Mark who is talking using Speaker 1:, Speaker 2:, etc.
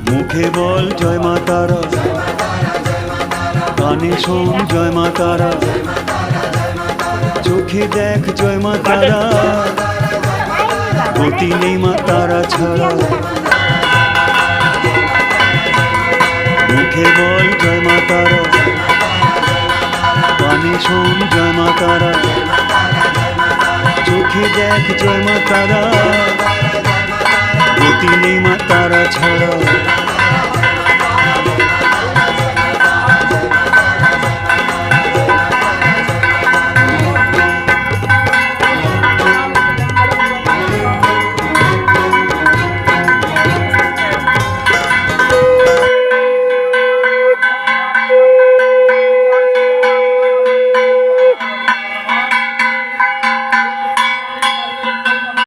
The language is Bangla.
Speaker 1: মুখে বল জয় মা তারা, কানে শোন জয় মা তারা, চোখে দেখ জয় মা তারা, গতি নেই মা তারা ছাড়া। মুখে বল জয় মা তারা, কানে শোন জয় মা তারা, চোখে দেখ জয় মা তারা, গতি নেই মা তারা ছাড়া।